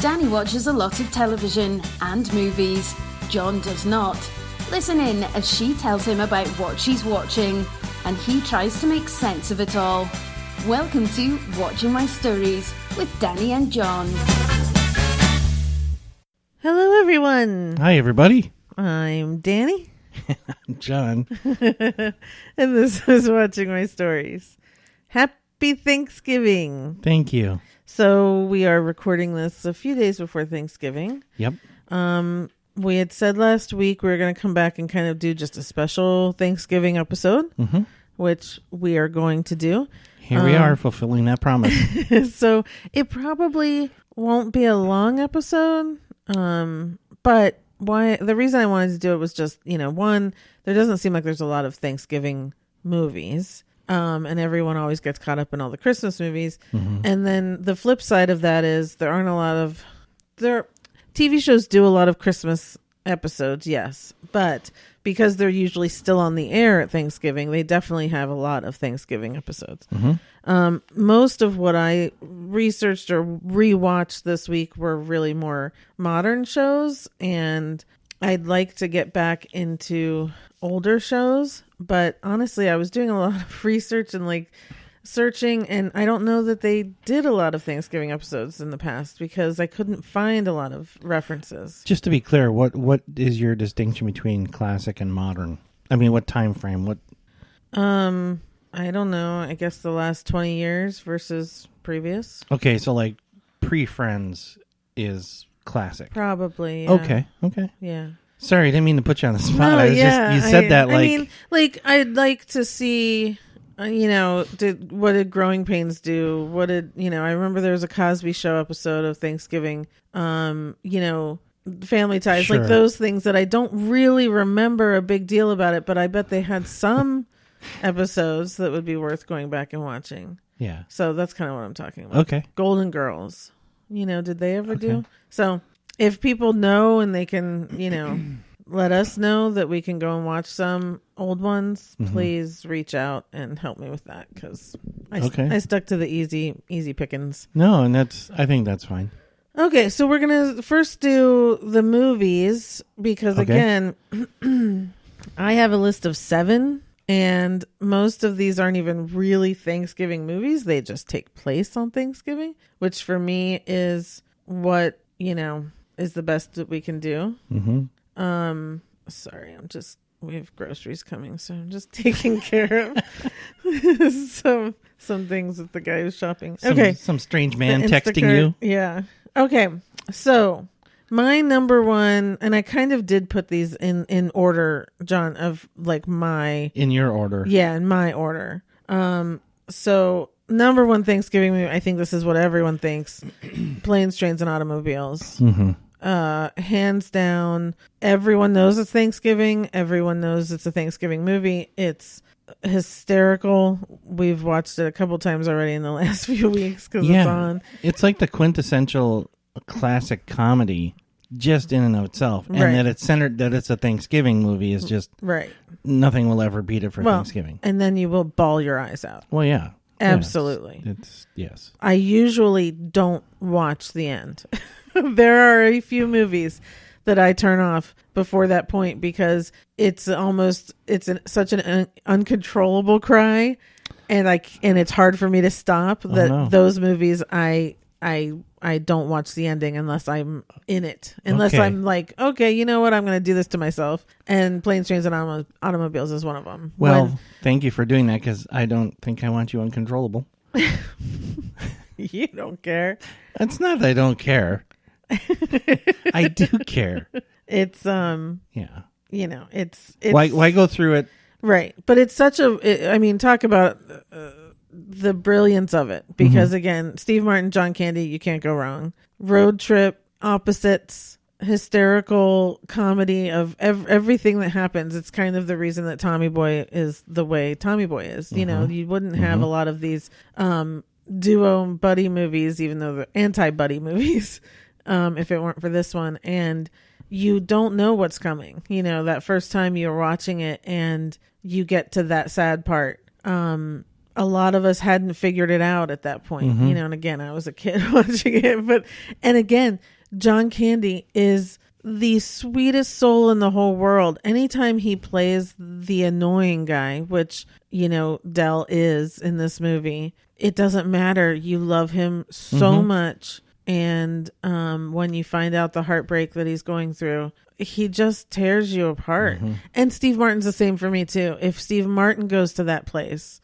Danny watches a lot of television and movies. John does not. Listen in as she tells him about what she's watching, and he tries to make sense of it all. Welcome to Watching My Stories with Danny and John. Hello, everyone. Hi, everybody. I'm Danny. I'm John. And this is Watching My Stories. Happy Thanksgiving. Thank you. So we are recording this a few days before Thanksgiving. Yep. We had said last week we were going to come back and kind of do just a special Thanksgiving episode, which we are going to do. Here we are fulfilling that promise. So it probably won't be a long episode, but the reason I wanted to do it was just, one, there doesn't seem like there's a lot of Thanksgiving movies, and everyone always gets caught up in all the Christmas movies. And then the flip side of that is there aren't a lot of TV shows do a lot of Christmas episodes, yes, but because they're usually still on the air at Thanksgiving, they definitely have a lot of Thanksgiving episodes. Most of what I researched or rewatched this week were really more modern shows, and I'd like to get back into older shows, but honestly, I was doing a lot of research and searching, and I don't know that they did a lot of Thanksgiving episodes in the past because I couldn't find a lot of references. Just to be clear, what is your distinction between classic and modern? I mean, what time frame? What? I don't know. I guess the last 20 years versus previous. Okay, so pre-Friends is classic. Probably. Yeah. Okay. Yeah. Sorry, I didn't mean to put you on the spot. No, You said that I mean, I'd like to see. What did Growing Pains do? I remember there was a Cosby Show episode of Thanksgiving, Family Ties, Sure. those things that I don't really remember a big deal about it, but I bet they had some episodes that would be worth going back and watching. Yeah. So that's kind of what I'm talking about. Okay. Golden Girls, did they ever do? So if people know and they can, let us know that we can go and watch some old ones, please reach out and help me with that because I stuck to the easy pickings. No, and I think that's fine. Okay, so we're going to first do the movies because, again, I have a list of 7, and most of these aren't even really Thanksgiving movies. They just take place on Thanksgiving, which for me is what, is the best that we can do. Sorry, we have groceries coming, so I'm just taking care of some things with the guy who's shopping. Some strange man texting you. Yeah. Okay. So my number one, and I kind of did put these in order, John, of in your order. Yeah, in my order. So number one Thanksgiving movie, I think this is what everyone thinks: Planes, Trains, and Automobiles. Hands down, everyone knows it's Thanksgiving. Everyone knows it's a Thanksgiving movie. It's hysterical. We've watched it a couple times already in the last few weeks because it's on. It's like the quintessential classic comedy just in and of itself. And that it's centered, that it's a Thanksgiving movie is just nothing will ever beat it for Thanksgiving. And then you will bawl your eyes out. Well, yeah. Absolutely. Yes. I usually don't watch the end. There are a few movies that I turn off before that point because it's such an uncontrollable cry, and it's hard for me to stop. Those movies I don't watch the ending unless I'm in it. Unless I'm like, okay, you know what, I'm going to do this to myself. And Planes, Trains, and Automobiles is one of them. Well, thank you for doing that because I don't think I want you uncontrollable. You don't care. It's not that I don't care. I do care. It's it's why go through it, right? But it's such talk about the brilliance of it because again, Steve Martin, John Candy, you can't go wrong. Road trip, opposites, hysterical comedy of everything that happens. It's kind of the reason that Tommy Boy is the way Tommy Boy is. You wouldn't have a lot of these duo buddy movies, even though they're anti-buddy movies. If it weren't for this one, and you don't know what's coming. That first time you're watching it and you get to that sad part. A lot of us hadn't figured it out at that point, and again, I was a kid watching it, and again, John Candy is the sweetest soul in the whole world. Anytime he plays the annoying guy, which, you know, Del is in this movie, it doesn't matter. You love him so much. And when you find out the heartbreak that he's going through, he just tears you apart. And Steve Martin's the same for me too. If Steve Martin goes to that place,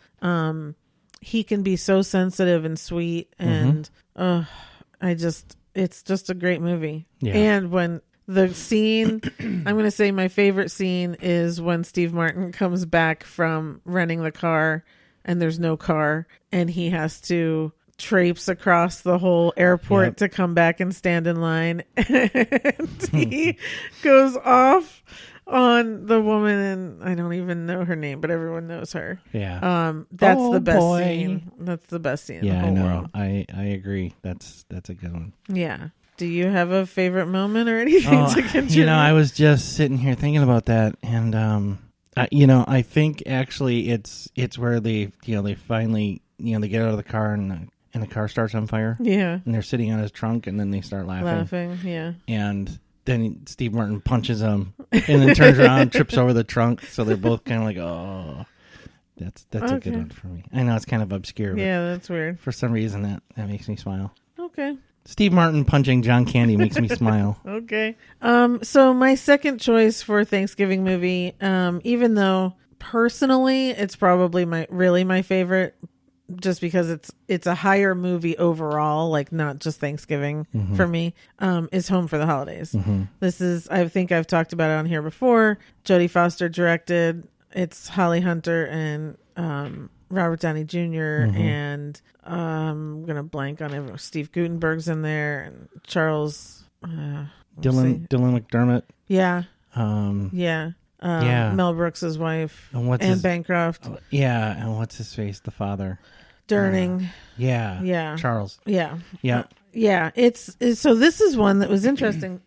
he can be so sensitive and sweet. And it's just a great movie. Yeah. And when the scene, I'm going to say my favorite scene is when Steve Martin comes back from renting the car and there's no car and he has to traipse across the whole airport to come back and stand in line. And he goes off on the woman, and I don't even know her name, but everyone knows her. Yeah. That's the best scene. That's the best scene in the whole world. I agree. That's a good one. Yeah. Do you have a favorite moment or anything to contribute? You know, I was just sitting here thinking about that, and I think actually it's where they finally they get out of the car and the car starts on fire. Yeah, and they're sitting on his trunk, and then they start laughing. Yeah, and then Steve Martin punches him, and then turns around, trips over the trunk. So they're both kind of like, oh, that's a good one for me. I know it's kind of obscure. Yeah, that's weird. For some reason, that makes me smile. Okay. Steve Martin punching John Candy makes me smile. Okay. So my second choice for Thanksgiving movie, even though personally it's probably my favorite, just because it's a higher movie overall, like not just Thanksgiving for me, is Home for the Holidays. This is, I think I've talked about it on here before. Jodie Foster directed. It's Holly Hunter and Robert Downey Jr. and I'm gonna blank on everyone. Steve Guttenberg's in there and Charles Dylan McDermott. Yeah. Mel Brooks's wife and Bancroft. And what's his face? The father. Durning. Charles. Yeah. It's so this is one that was interesting.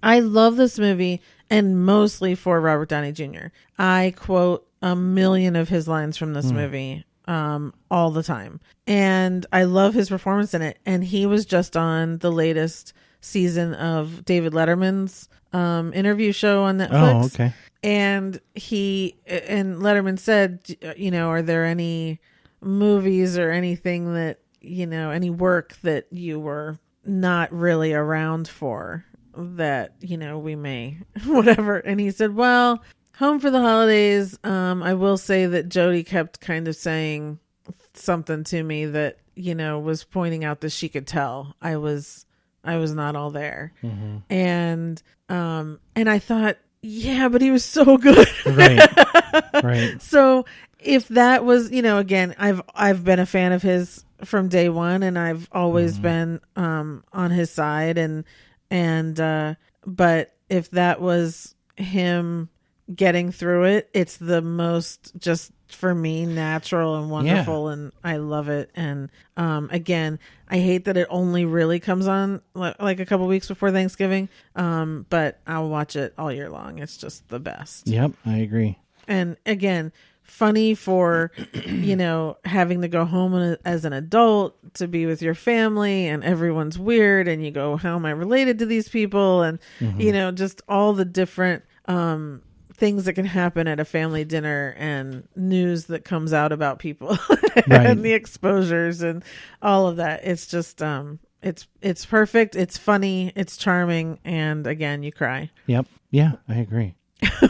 I love this movie, and mostly for Robert Downey Jr. I quote a million of his lines from this movie all the time, and I love his performance in it. And he was just on the latest season of David Letterman's interview show on Netflix. Oh, okay. And Letterman said, are there any movies or anything that, any work that you were not really around for that, we may, whatever. And he said, well, Home for the Holidays, I will say that Jodie kept kind of saying something to me that, was pointing out that she could tell I was not all there. And I thought, yeah, but he was so good. Right. So if that was, again, I've been a fan of his from day one, and I've always been on his side, but if that was him getting through it, it's the most, just for me, natural and wonderful, and I love it. And again, I hate that it only really comes on like a couple weeks before Thanksgiving, but I'll watch it all year long. It's just the best. Yep, I agree. And again, funny for having to go home as an adult to be with your family, and everyone's weird, and you go, how am I related to these people? And just all the different things that can happen at a family dinner, and news that comes out about people and the exposures and all of that. It's just it's perfect, it's funny, it's charming, and again, you cry. Yep. Yeah, I agree.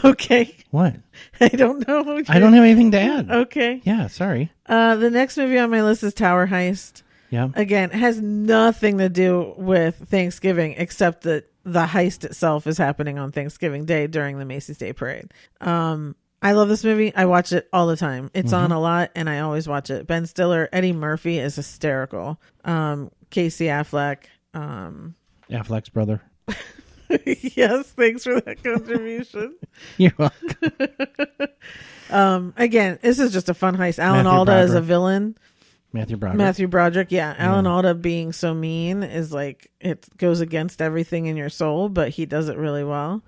Okay. What? I don't know. I don't have anything to add. Okay. Yeah, sorry. The next movie on my list is Tower Heist. Yeah. Again, it has nothing to do with Thanksgiving, except that the heist itself is happening on Thanksgiving Day during the Macy's Day Parade. I love this movie. I watch it all the time. It's on a lot, and I always watch it. Ben Stiller, Eddie Murphy is hysterical. Casey Affleck. Affleck's brother. Yes, thanks for that contribution. You're welcome. Again, this is just a fun heist. Alan Alda is a villain. Matthew Broderick. Yeah. Alan Alda being so mean is like, it goes against everything in your soul, but he does it really well.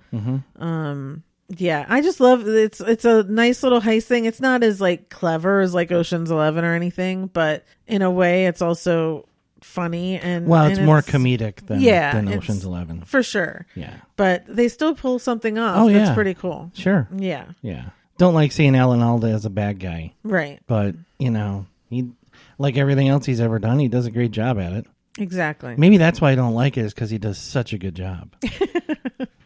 Yeah, I just love it's a nice little heist thing. It's not as like clever as like Ocean's 11 or anything, but in a way it's also funny and it's more comedic than Ocean's 11 for sure. Yeah, but they still pull something off. That's pretty cool. Sure. Yeah. Don't like seeing Alan Alda as a bad guy, right? But he, like everything else he's ever done, he does a great job at it. Exactly. Maybe that's why I don't like it, is because he does such a good job.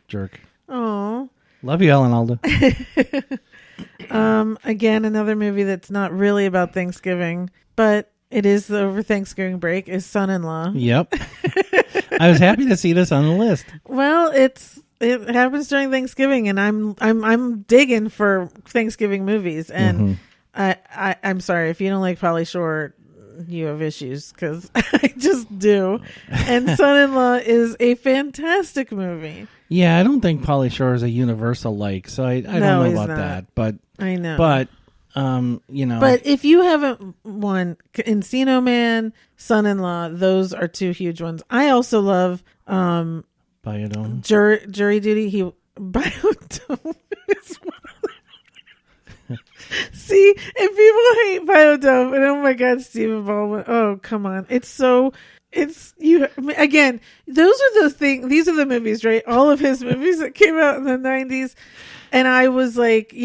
Jerk. Oh, love you, Alan Alda. Again, another movie that's not really about Thanksgiving, but it is over Thanksgiving break, is Son-in-Law. Yep. I was happy to see this on the list. Well, it happens during Thanksgiving, and I'm digging for Thanksgiving movies. And I'm sorry if you don't like Pauly Shore, you have issues, because I just do. And Son-in-Law is a fantastic movie. Yeah, I don't think Pauly Shore is a universal like, so I don't know about that. But I know. But But if you haven't won Encino Man, Son-in-Law, those are two huge ones. I also love Biodome. Jury Duty. Biodome is one of them. See, if people hate Biodome, and oh my God, Stephen Baldwin, oh come on, these are the thing. These are the movies, right? All of his movies that came out in the 90s, and I was like,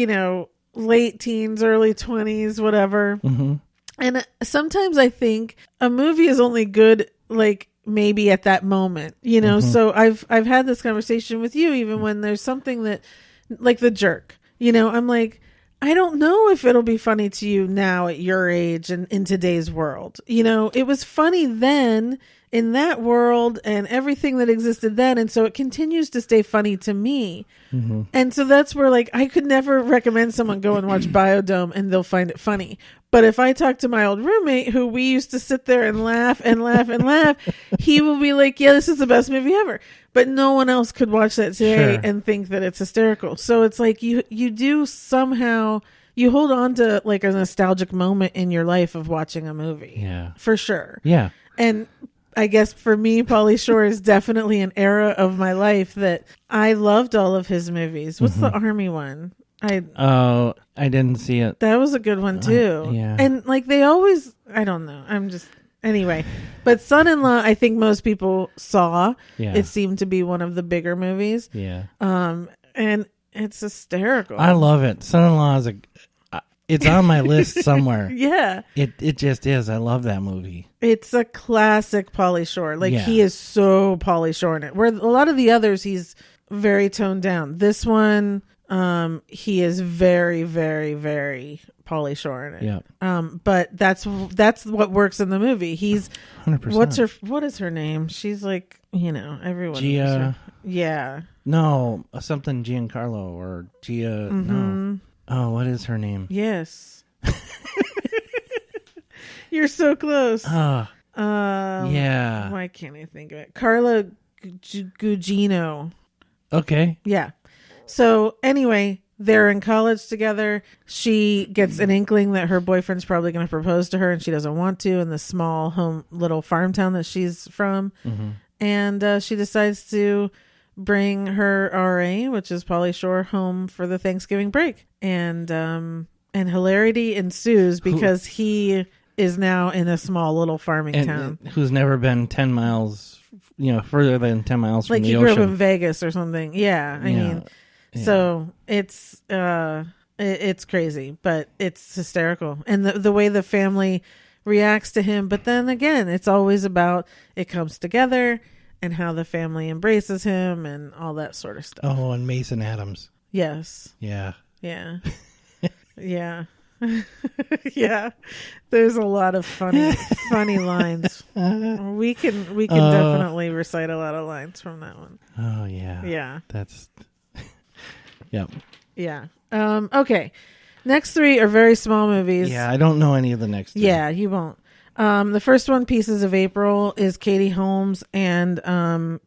late teens, early 20s, whatever. Mm-hmm. And sometimes I think a movie is only good, like maybe at that moment, So I've had this conversation with you, even when there's something that, like The Jerk, I'm like, I don't know if it'll be funny to you now at your age and in today's world. It was funny then in that world and everything that existed then. And so it continues to stay funny to me. Mm-hmm. And so that's where, like, I could never recommend someone go and watch Biodome and they'll find it funny. But if I talk to my old roommate, who we used to sit there and laugh and laugh and laugh, he will be like, yeah, this is the best movie ever. But no one else could watch that today and think that it's hysterical. So it's like you do somehow, you hold on to like a nostalgic moment in your life of watching a movie. Yeah. For sure. Yeah. And I guess for me, Pauly Shore is definitely an era of my life that I loved all of his movies. What's the Army one? I didn't see it. That was a good one too. Yeah. And like they always, I don't know. Anyway, but Son-in-Law, I think most people saw. Yeah. It seemed to be one of the bigger movies. Yeah. And it's hysterical. I love it. Son-in-Law is it's on my list somewhere. Yeah. It just is. I love that movie. It's a classic Pauly Shore. Like he is so Pauly Shore in it. Where a lot of the others, he's very toned down. This one, he is very, very, very Pauly Shore in it. Yeah. But that's what works in the movie. He's 100%. What is her name? She's like, everyone. Gia. Yeah. No, something Giancarlo or Gia. Mm-hmm. No. Oh, what is her name? Yes. You're so close. Yeah. Why can't I think of it? Carla Gugino. Okay. Yeah. So anyway, they're in college together. She gets an inkling that her boyfriend's probably going to propose to her, and she doesn't want to in the small little farm town that she's from. Mm-hmm. And she decides to bring her RA, which is Pauly Shore, home for the Thanksgiving break. And hilarity ensues because he is now in a small little farming town. Who's never been 10 miles, further than 10 miles from the ocean. Like he grew up in Vegas or something. Yeah. I mean, so it's crazy, but it's hysterical. And the way the family reacts to him. But then again, it's always about it comes together and how the family embraces him and all that sort of stuff. Oh, and Mason Adams. Yes. Yeah. Yeah. Yeah. Yeah. There's a lot of funny lines. We can definitely recite a lot of lines from that one. Oh yeah. Yeah. That's yep. Yeah. Okay. Next three are very small movies. Yeah, I don't know any of the next three. Yeah, you won't. The first one, Pieces of April, is Katie Holmes and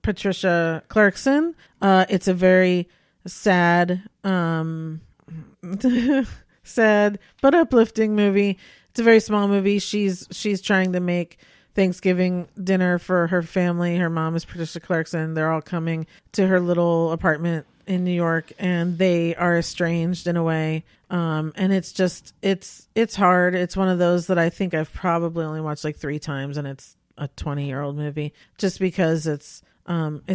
Patricia Clarkson. It's a very sad sad but uplifting movie. It's a very small movie. She's trying to make Thanksgiving dinner for her family. Her mom is Patricia Clarkson. They're all coming to her little apartment in New York, and they are estranged in a way. And it's just it's hard. It's one of those that I think I've probably only watched like 3 times, and it's a 20-year-old movie, just because it's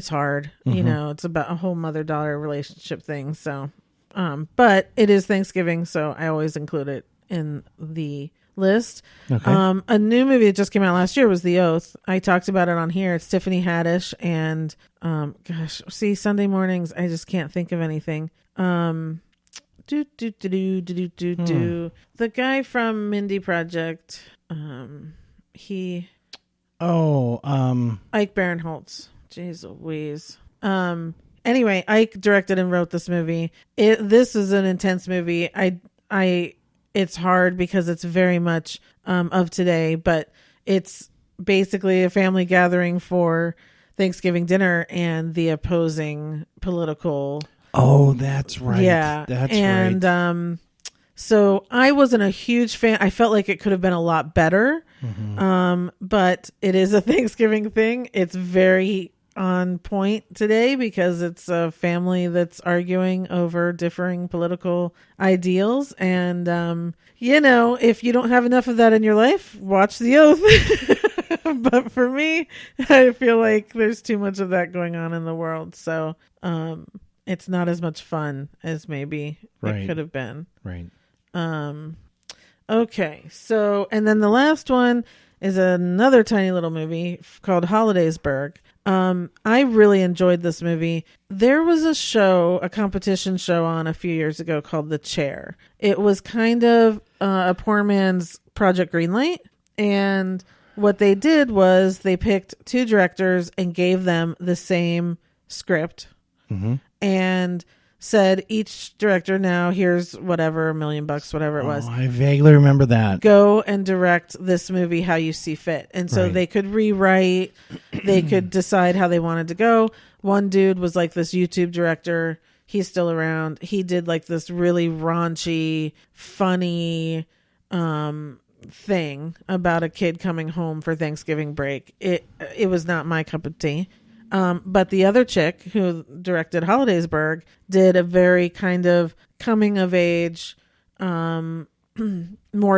hard. You know, it's about a whole mother-daughter relationship thing. So, but it is Thanksgiving, so I always include it in the list. Okay. A new movie that just came out last year was The Oath. I talked about it on here. It's Tiffany Haddish and Sunday mornings I just can't think of anything. The guy from Mindy Project, Ike Barinholtz. Jeez Louise. Anyway, Ike directed and wrote this movie. This is an intense movie. It's hard because it's very much of today, but it's basically a family gathering for Thanksgiving dinner and the opposing political. Oh, that's right. Yeah. That's right. And so I wasn't a huge fan. I felt like it could have been a lot better. But it is a Thanksgiving thing. It's very on point today because it's a family that's arguing over differing political ideals. And, you know, if you don't have enough of that in your life, watch The Oath. But for me, I feel like there's too much of that going on in the world. So it's not as much fun as maybe it could have been. Right. Okay. So, and then the last one is another tiny little movie called Holidaysburg. I really enjoyed this movie. There was a competition show on a few years ago called The Chair. It was kind of a poor man's Project Greenlight. And what they did was they picked two directors and gave them the same script and said, each director, now here's whatever, $1 million, whatever it was. I vaguely remember that. Go and direct this movie how you see fit. And so they could rewrite, they could decide how they wanted to go. One dude was like this YouTube director. He's still around. He did like this really raunchy, funny thing about a kid coming home for Thanksgiving break. It was not my cup of tea. But the other chick who directed Holidaysburg did a very kind of coming of age, more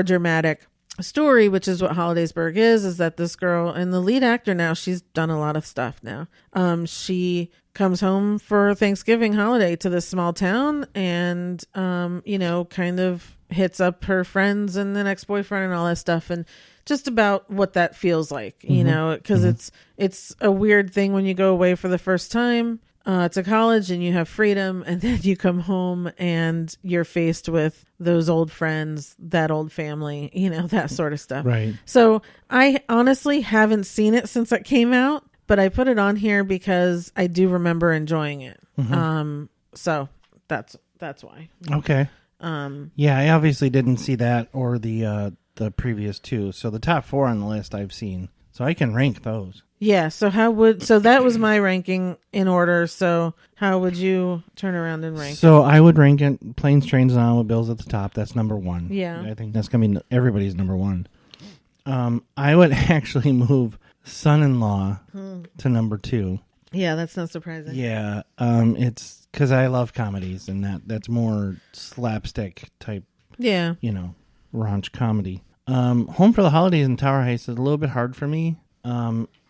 dramatic story, which is what Holidaysburg is that this girl and the lead actor now, she's done a lot of stuff now. She comes home for Thanksgiving holiday to this small town and, you know, kind of hits up her friends and an ex-boyfriend and all that stuff. And just about what that feels like, you know, because it's a weird thing when you go away for the first time to college and you have freedom, and then you come home and you're faced with those old friends, that old family, you know, that sort of stuff. Right. So I honestly haven't seen it since it came out, but I put it on here because I do remember enjoying it. So that's why. Okay. Yeah, I obviously didn't see that or the previous two. So the top four on the list I've seen. So I can rank those. Yeah. So that was my ranking in order. So how would you turn around and rank? So I would rank it Planes, Trains, and Automobiles at the top. That's number one. Yeah. I think that's going to be everybody's number one. I would actually move Son-in-Law to number two. Yeah, that's not surprising. Yeah. It's because I love comedies, and that's more slapstick type. Yeah. You know, raunch comedy. Home for the Holidays and Tower Heist is a little bit hard for me.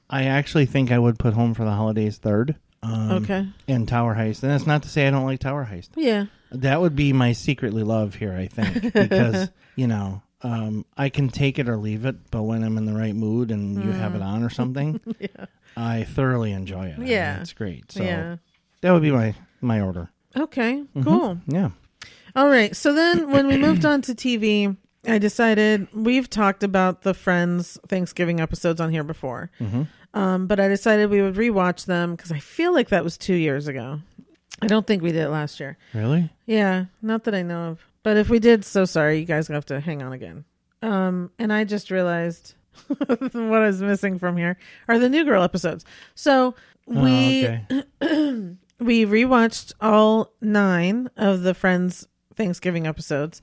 I actually think I would put Home for the Holidays third. Okay. And Tower Heist. And that's not to say I don't like Tower Heist. Yeah. That would be my secretly love here, I think. Because, you know, I can take it or leave it, but when I'm in the right mood and you have it on or something, I thoroughly enjoy it. Yeah. I mean, it's great. So that would be my order. Okay, cool. Yeah. All right. So then when we moved on to TV, I decided we've talked about the Friends Thanksgiving episodes on here before. But I decided we would rewatch them because I feel like that was 2 years ago. I don't think we did it last year. Really? Yeah, not that I know of. But if we did, so sorry. You guys have to hang on again. And I just realized what I was missing from here are the New Girl episodes. So we we rewatched all 9 of the Friends Thanksgiving episodes.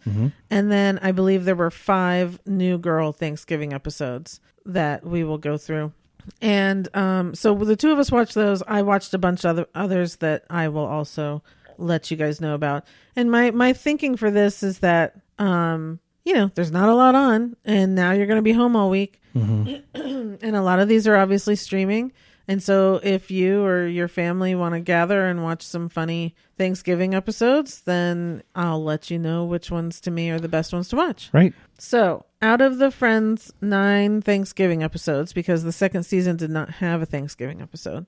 And then I believe there were 5 New Girl Thanksgiving episodes that we will go through. And so the two of us watched those. I watched a bunch of others that I will also let you guys know about. And my thinking for this is that, there's not a lot on, and now you're going to be home all week. And a lot of these are obviously streaming. And so if you or your family want to gather and watch some funny Thanksgiving episodes, then I'll let you know which ones to me are the best ones to watch. Right. So out of the Friends 9 Thanksgiving episodes, because the second season did not have a Thanksgiving episode,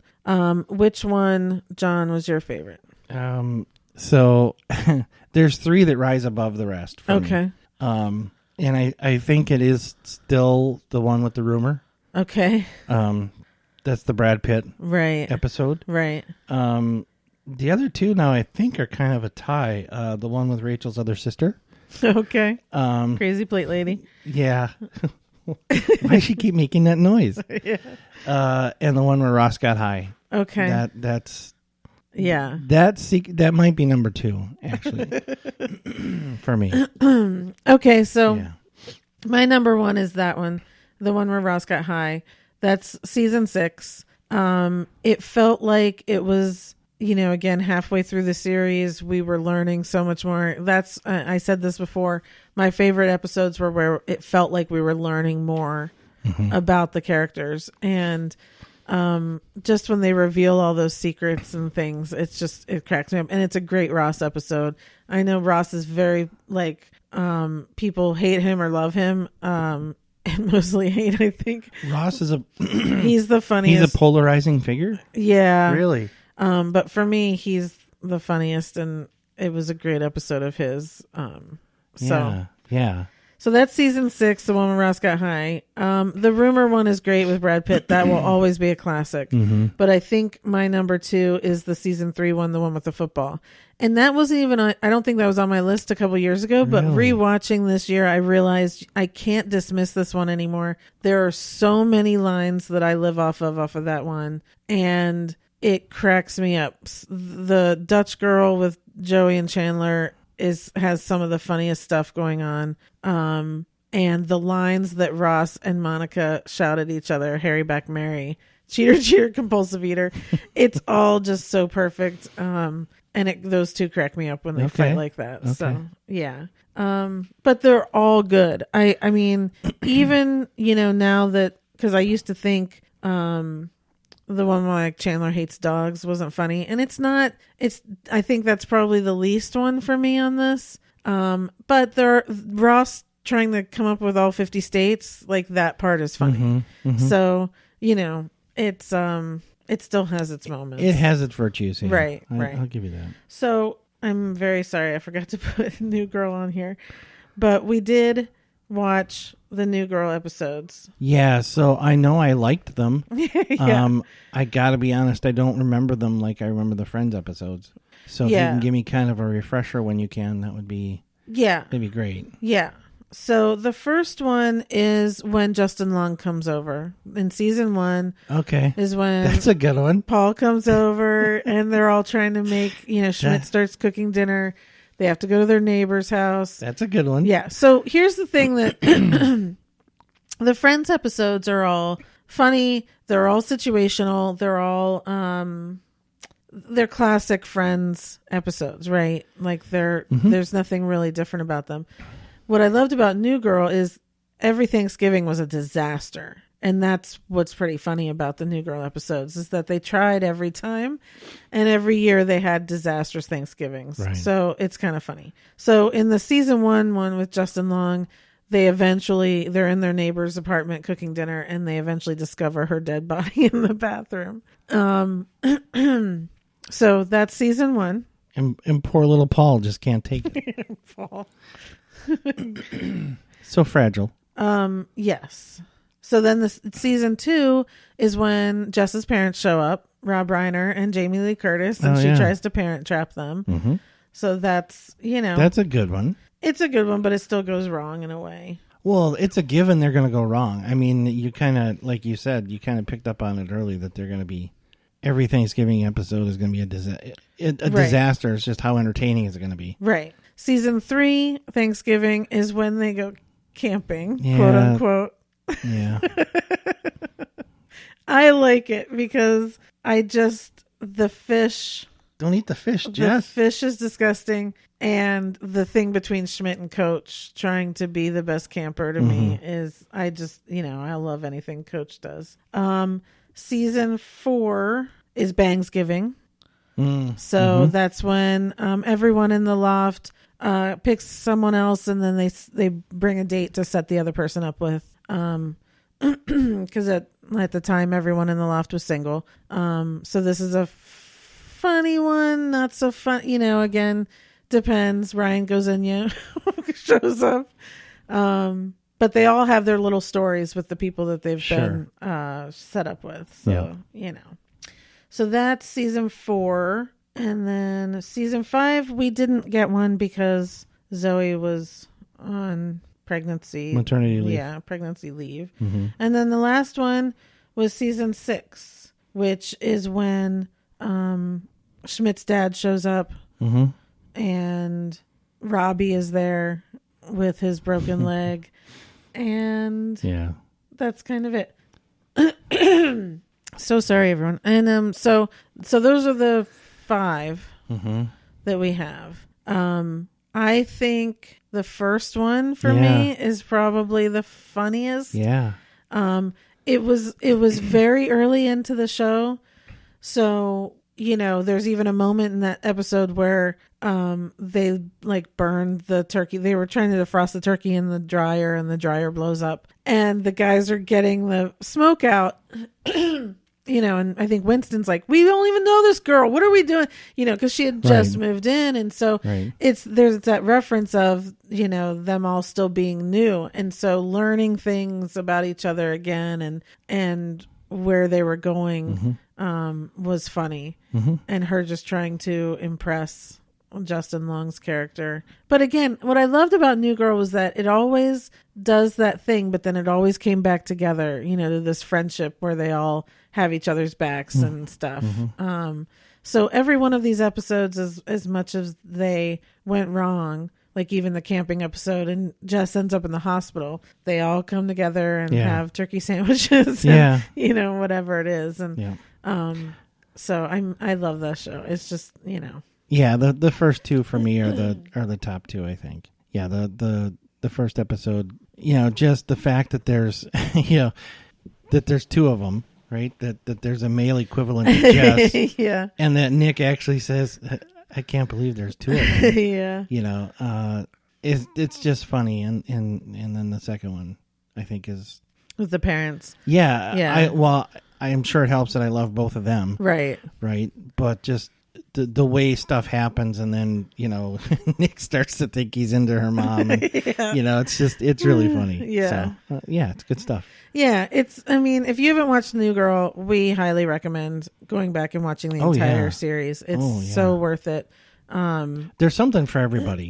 which one, John, was your favorite? So there's 3 that rise above the rest. Okay. And I think it is still the one with the rumor. Okay. That's the Brad Pitt episode. Right. The other 2 now I think are kind of a tie. The one with Rachel's other sister. Okay. Crazy Plate Lady. Yeah. Why does she keep making that noise? Yeah. And the one where Ross got high. Okay. That's yeah. That might be number 2 actually for me. Okay, so my number 1 is that one, the one where Ross got high. That's season 6. It felt like it was, again, halfway through the series, we were learning so much more. That's, I said this before, my favorite episodes were where it felt like we were learning more about the characters. And just when they reveal all those secrets and things, it cracks me up. And it's a great Ross episode. I know Ross is very, people hate him or love him. And mostly hate, I think. Ross is he's the funniest. He's a polarizing figure? Yeah. Really? But for me, he's the funniest, and it was a great episode of his. Yeah. So that's season 6, the one where Ross got high. The rumor one is great with Brad Pitt. That will always be a classic. But I think my number 2 is the season 3 one, the one with the football. And that wasn't even I don't think that was on my list a couple years ago, but rewatching this year, I realized I can't dismiss this one anymore. There are so many lines that I live off of that one, and it cracks me up. The Dutch girl with Joey and Chandler has some of the funniest stuff going on. And the lines that Ross and Monica shout at each other, Harry back Mary, cheater, cheater, compulsive eater. It's all just so perfect. And those 2 crack me up when they fight like that. Okay. So yeah. But they're all good. I mean, even, now that, cause I used to think, the one where Chandler hates dogs wasn't funny, and it's not. I think that's probably the least one for me on this. But Ross trying to come up with all 50 states, that part is funny. So it's it still has its moments. It has its virtues. Yeah. Right. I'll give you that. So I'm very sorry I forgot to put New Girl on here, but we did watch the New Girl episodes. Yeah, so I know I liked them. Yeah. I gotta be honest, I don't remember them like I remember the Friends episodes. So if you can give me kind of a refresher when you can, that'd be great. Yeah. So the first one is when Justin Long comes over in season 1. Okay. Is when that's a good one. Paul comes over and they're all trying to make, Schmidt starts cooking dinner. They have to go to their neighbor's house. That's a good one. Yeah. So here's the thing that the Friends episodes are all funny. They're all situational. They're all, they're classic Friends episodes, right? There's nothing really different about them. What I loved about New Girl is every Thanksgiving was a disaster. And that's what's pretty funny about the New Girl episodes is that they tried every time, and every year they had disastrous Thanksgivings. Right. So it's kind of funny. So in the season 1 one with Justin Long, they're in their neighbor's apartment cooking dinner, and they eventually discover her dead body in the bathroom. So that's season 1. And poor little Paul just can't take it. Paul. So fragile. Yes. So then the season 2 is when Jess's parents show up, Rob Reiner and Jamie Lee Curtis, and she tries to parent trap them. So that's, that's a good one. It's a good one, but it still goes wrong in a way. Well, it's a given they're going to go wrong. I mean, you kind of, like you said, you kind of picked up on it early that they're going to be, every Thanksgiving episode is going to be a disaster. It's just how entertaining is it going to be. Right. Season 3, Thanksgiving, is when they go camping, quote unquote. Yeah. I like it because the fish Don't eat the fish, Jess. The fish is disgusting. And the thing between Schmidt and Coach trying to be the best camper to me is, I just, I love anything Coach does. Season 4 is Bangsgiving. So that's when everyone in the loft picks someone else, and then they bring a date to set the other person up with. Because at the time everyone in the loft was single. So this is a funny one, not so fun. Again, depends. Ryan Gosenia shows up. But they all have their little stories with the people that they've been set up with. So, So that's season 4. And then season 5, we didn't get one because Zoe was on maternity leave. Yeah, pregnancy leave. And then the last one was season 6, which is when Schmidt's dad shows up and Robbie is there with his broken leg. And that's kind of it. So sorry, everyone. And so those are the 5 that we have. I think the first one for me is probably the funniest. Yeah. It was very early into the show. So, there's even a moment in that episode where they burned the turkey. They were trying to defrost the turkey in the dryer, and the dryer blows up, and the guys are getting the smoke out. And I think Winston's like, we don't even know this girl. What are we doing? Because she had just moved in. And so there's that reference of, them all still being new. And so learning things about each other again and where they were going was funny. And her just trying to impress Justin Long's character. But again, what I loved about New Girl was that it always does that thing, but then it always came back together, to this friendship where they all have each other's backs and stuff. So every one of these episodes, as much as they went wrong, like even the camping episode and Jess ends up in the hospital, they all come together and have turkey sandwiches and, whatever it is. And so I love that show. It's just, Yeah, the first 2 for me are the top 2, I think. Yeah, the first episode, just the fact that there's that there's 2 of them, right? That there's a male equivalent to Jess. And that Nick actually says, I can't believe there's 2 of them. It's just funny, and then the second one I think is with the parents. I am sure it helps that I love both of them. Right. But just the way stuff happens, and then Nick starts to think he's into her mom, and, it's really funny. So, it's good stuff. If you haven't watched New Girl, we highly recommend going back and watching the entire series. It's so worth it. There's something for everybody,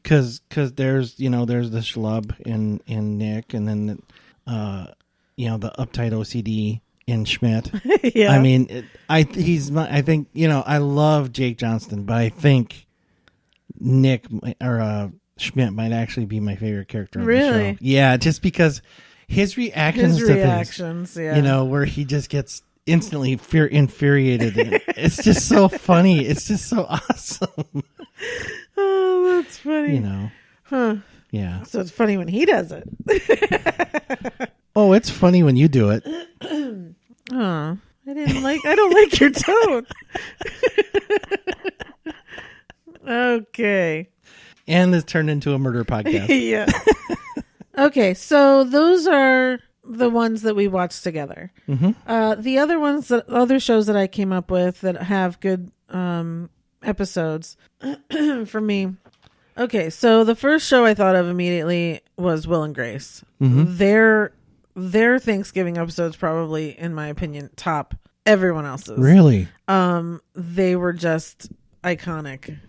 because there's the schlub in Nick, and then the uptight OCD in Schmidt. I mean, I think I love Jake Johnston, but I think Nick or Schmidt might actually be my favorite character on the show. Yeah, just because his reactions to things, where he just gets instantly infuriated. It's just so funny. It's just so awesome. Oh, that's funny. Huh. Yeah. So it's funny when he does it. Oh, it's funny when you do it. Oh, I don't like your tone. Okay. And this turned into a murder podcast. Yeah. Okay, so those are the ones that we watched together. The other shows that I came up with that have good episodes for me. Okay, so the first show I thought of immediately was Will and Grace. Their Thanksgiving episodes probably, in my opinion, top everyone else's. Really? They were just iconic.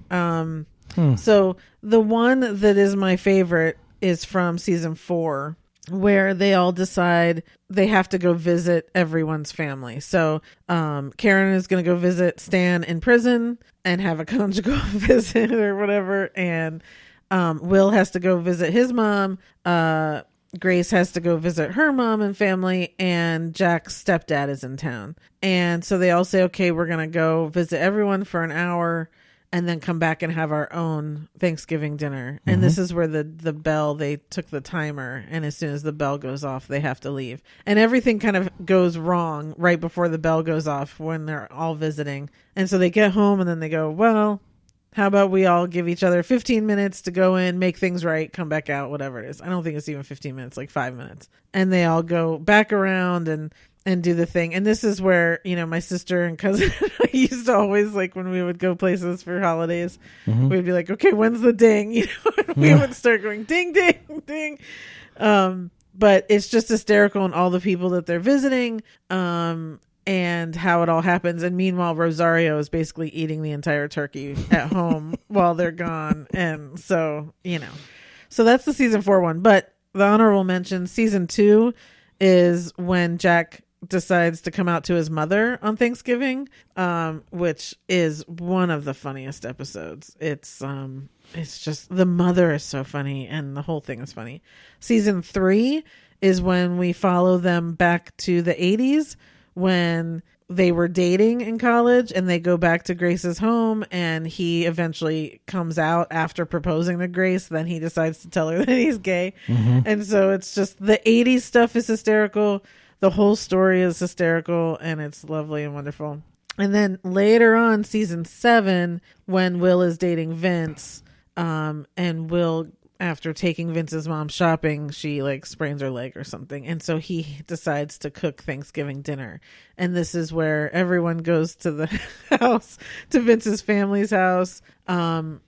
So the one that is my favorite is from season 4, where they all decide they have to go visit everyone's family. So Karen is going to go visit Stan in prison and have a conjugal visit or whatever. And Will has to go visit his mom. Grace has to go visit her mom and family, and Jack's stepdad is in town. And so they all say, okay, we're going to go visit everyone for an hour and then come back and have our own Thanksgiving dinner. And this is where the bell, they took the timer, and as soon as the bell goes off, they have to leave. And everything kind of goes wrong right before the bell goes off when they're all visiting. And so they get home, and then they go, well, how about we all give each other 15 minutes to go in, make things right, come back out, whatever it is. I don't think it's even 15 minutes, like 5 minutes. And they all go back around and do the thing. And this is where, my sister and cousin used to always, like, when we would go places for holidays, we'd be like, okay, when's the ding? We would start going ding, ding, ding. But it's just hysterical, and all the people that they're visiting, and how it all happens. And meanwhile, Rosario is basically eating the entire turkey at home while they're gone. And so, so that's the season 4 one. But the honorable mention, season 2 is when Jack decides to come out to his mother on Thanksgiving, which is one of the funniest episodes. It's just, the mother is so funny, and the whole thing is funny. Season 3 is when we follow them back to the 80s when they were dating in college, and they go back to Grace's home, and he eventually comes out after proposing to Grace. Then he decides to tell her that he's gay. And so it's just, the 80s stuff is hysterical. The whole story is hysterical, and it's lovely and wonderful. And then later on, season 7, when Will is dating Vince, and Will, after taking Vince's mom shopping, she like sprains her leg or something. And so he decides to cook Thanksgiving dinner. And this is where everyone goes to the house, to Vince's family's house. And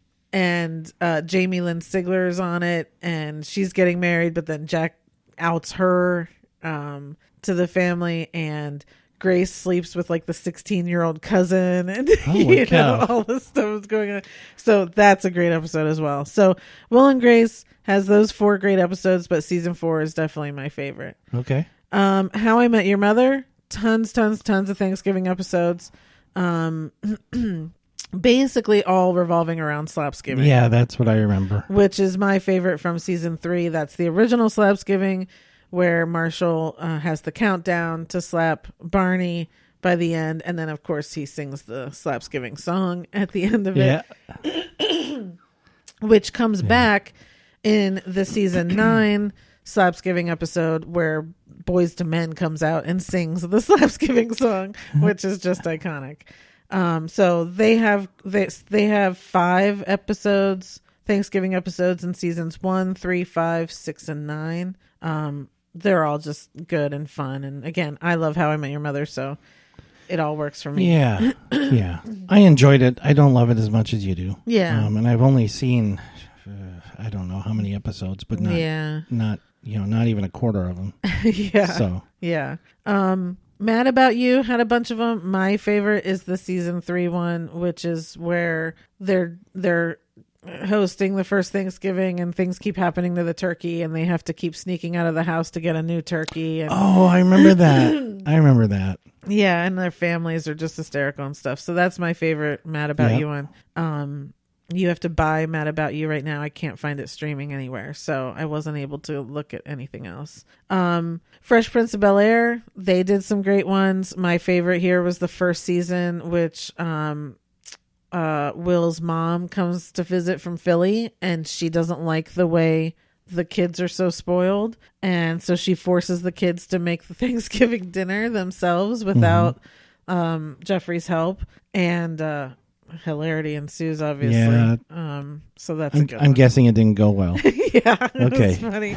Jamie Lynn Sigler is on it, and she's getting married, but then Jack outs her to the family, and Grace sleeps with like the 16-year-old cousin, and all this stuff is going on. So that's a great episode as well. So Will and Grace has those 4 great episodes, but season 4 is definitely my favorite. Okay. How I Met Your Mother, tons of Thanksgiving episodes. Basically all revolving around Slapsgiving. Yeah, that's what I remember. Which is my favorite from season 3. That's the original Slapsgiving, where Marshall has the countdown to slap Barney by the end. And then, of course, he sings the Slapsgiving song at the end of it. Yeah. Which comes back in the season 9 Slapsgiving episode, where Boys to Men comes out and sings the Slapsgiving song, which is just iconic. So they have 5 episodes, Thanksgiving episodes, in seasons 1, 3, 5, 6, and 9. They're all just good and fun. And again, I love How I Met Your Mother, so it all works for me. Yeah. Yeah. I enjoyed it. I don't love it as much as you do. Yeah. And I've only seen, I don't know how many episodes, but not even a quarter of them. Yeah. So. Yeah. Mad About You had a bunch of them. My favorite is the season 3 one, which is where they're hosting the first Thanksgiving, and things keep happening to the turkey, and they have to keep sneaking out of the house to get a new turkey. And I remember that. Yeah, and their families are just hysterical and stuff. So that's my favorite Mad About You one. You have to buy Mad About You right now. I can't find it streaming anywhere, so I wasn't able to look at anything else. Fresh Prince of Bel-Air, they did some great ones. My favorite here was the first season, which Will's mom comes to visit from Philly, and she doesn't like the way the kids are so spoiled, and so she forces the kids to make the Thanksgiving dinner themselves without Jeffrey's help, and hilarity ensues, obviously. Yeah. So that's a good one. I'm guessing it didn't go well. Yeah. Okay. It was funny.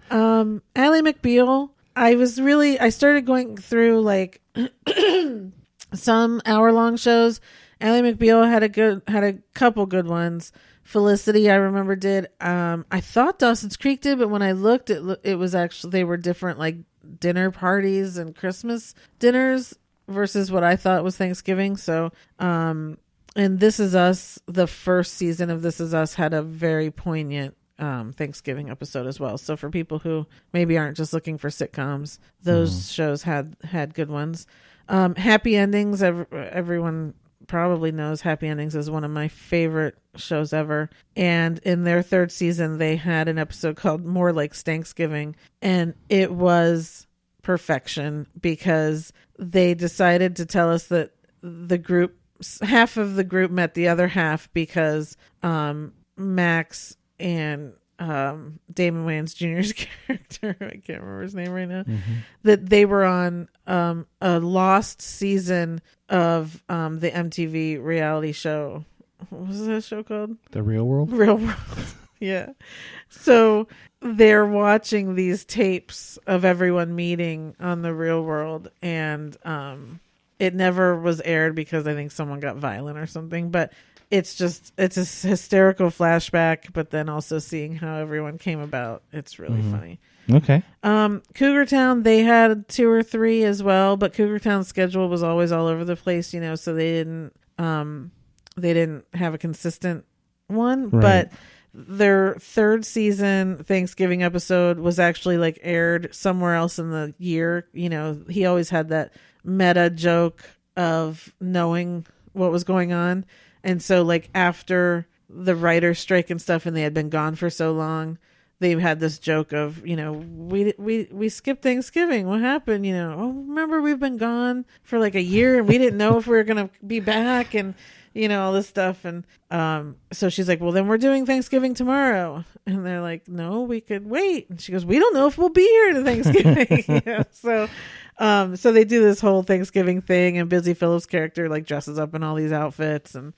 Ally McBeal, I started going through like some hour-long shows. Ally McBeal had a couple good ones. Felicity, I remember, did. I thought Dawson's Creek did, but when I looked, it was actually, they were different, like dinner parties and Christmas dinners versus what I thought was Thanksgiving. So, and This Is Us, the first season of This Is Us, had a very poignant Thanksgiving episode as well. So for people who maybe aren't just looking for sitcoms, those shows had good ones. Happy endings. Everyone probably knows, Happy Endings is one of my favorite shows ever. And in their third season, they had an episode called More Like Stanksgiving. And it was perfection because they decided to tell us that the group, half of the group met the other half because Max and Damon Wayans Jr.'s character, I can't remember his name right now, that they were on a lost season of the MTV reality show. What was that show called? The Real World? Real World. Yeah. So they're watching these tapes of everyone meeting on the Real World, and it never was aired because I think someone got violent or something, but it's a hysterical flashback, but then also seeing how everyone came about. It's really funny. Okay. Cougar Town, they had 2 or 3 as well, but Cougar Town's schedule was always all over the place, so they didn't have a consistent one. Right. But their third season Thanksgiving episode was actually like aired somewhere else in the year. He always had that meta joke of knowing what was going on. And so like after the writer's strike and stuff, and they had been gone for so long, they've had this joke of, we skipped Thanksgiving. What happened? Oh, remember we've been gone for like a year and we didn't know if we were going to be back and, all this stuff. And so she's like, well, then we're doing Thanksgiving tomorrow. And they're like, no, we could wait. And she goes, we don't know if we'll be here to Thanksgiving. So they do this whole Thanksgiving thing, and Busy Phillips' character like dresses up in all these outfits, and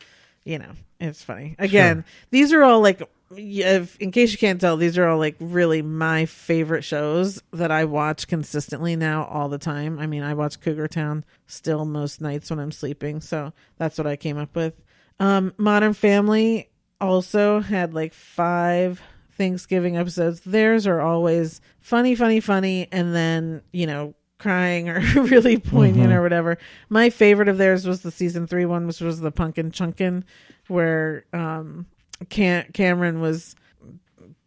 it's funny. Again, These are all like, in case you can't tell, these are all like really my favorite shows that I watch consistently now all the time. I mean, I watch Cougar Town still most nights when I'm sleeping, so that's what I came up with. Modern Family also had like 5 Thanksgiving episodes. Theirs are always funny, and then crying or really poignant or whatever. My favorite of theirs was the season 3 one, which was the Punkin Chunkin, where Cameron was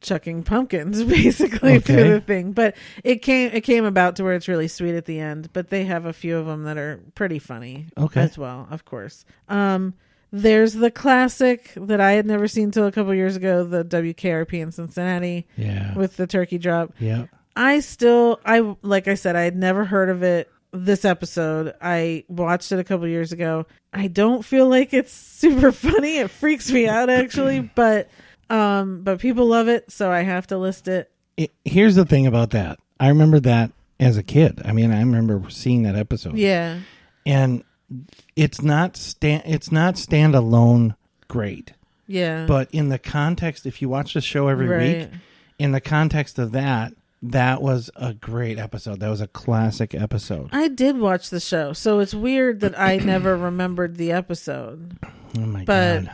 chucking pumpkins basically through the thing. But it came about to where it's really sweet at the end. But they have a few of them that are pretty funny as well, of course. There's the classic that I had never seen till a couple years ago, the WKRP in Cincinnati, with the turkey drop. Yeah. Like I said, I had never heard of it this episode. I watched it a couple years ago. I don't feel like it's super funny. It freaks me out actually, but people love it, so I have to list it. Here's the thing about that. I remember that as a kid. I mean, I remember seeing that episode. Yeah. And it's not standalone great. Yeah. But in the context, if you watch the show every week, in the context of that was a great episode. That was a classic episode. I did watch the show, so it's weird that I never remembered the episode. Oh my God. But,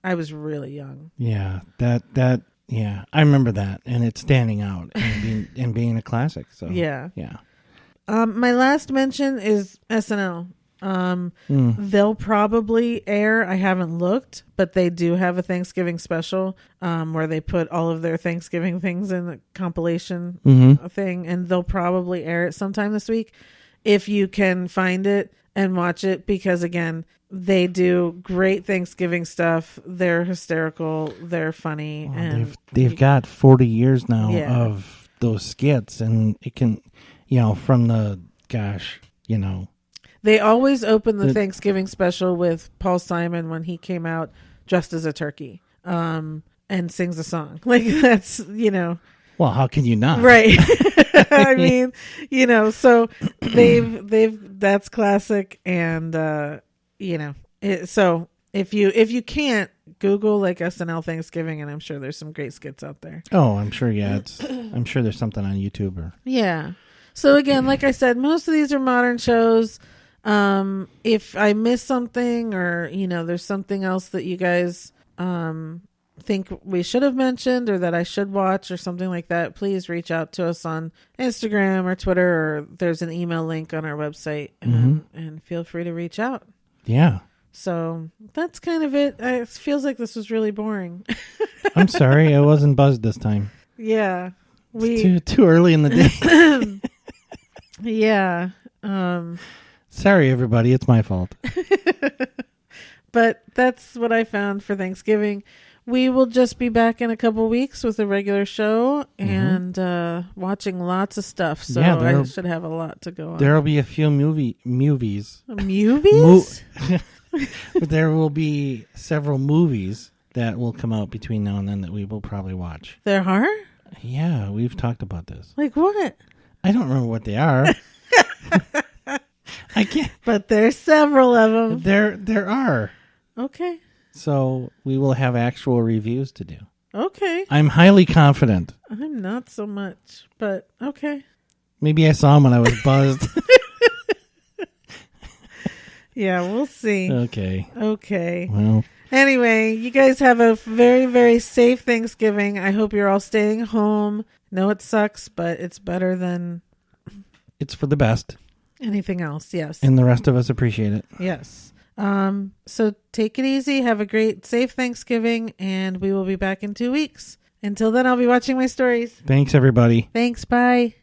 I was really young. Yeah, yeah, I remember that, and it's standing out and being a classic. So yeah. Yeah. My last mention is SNL. They'll probably air, I haven't looked, but they do have a Thanksgiving special where they put all of their Thanksgiving things in a compilation thing, and they'll probably air it sometime this week if you can find it and watch it, because again, they do great Thanksgiving stuff. They're hysterical, they're funny. Well, and they've got 40 years now of those skits, and it can, from the they always open the Thanksgiving special with Paul Simon when he came out dressed as a turkey, and sings a song. Like that's, Well, how can you not? Right. I mean, so they've that's classic, and so if you can't, Google like SNL Thanksgiving, and I'm sure there's some great skits out there. Oh, I'm sure. Yeah, I'm sure there's something on YouTube or. Yeah. So again, like I said, most of these are modern shows. If I miss something, or there's something else that you guys think we should have mentioned or that I should watch or something like that, please reach out to us on Instagram or Twitter, or there's an email link on our website, and feel free to reach out. Yeah. So that's kind of it. It feels like this was really boring. I'm sorry, I wasn't buzzed this time. Yeah. It's too early in the day. Yeah. Sorry, everybody. It's my fault. But that's what I found for Thanksgiving. We will just be back in a couple weeks with a regular show and watching lots of stuff. So I should have a lot to go on. There will be a few movies. Movies? But there will be several movies that will come out between now and then that we will probably watch. There are? Yeah, we've talked about this. Like what? I don't remember what they are. I can't. But there's several of them. There are. Okay. So we will have actual reviews to do. Okay. I'm highly confident. I'm not so much, but okay. Maybe I saw him when I was buzzed. Yeah, we'll see. Okay. Well. Anyway, you guys have a very, very safe Thanksgiving. I hope you're all staying home. No, it sucks, but it's better than... It's for the best. Anything else, yes. And the rest of us appreciate it. Yes. So take it easy. Have a great, safe Thanksgiving, and we will be back in 2 weeks. Until then, I'll be watching my stories. Thanks, everybody. Thanks. Bye.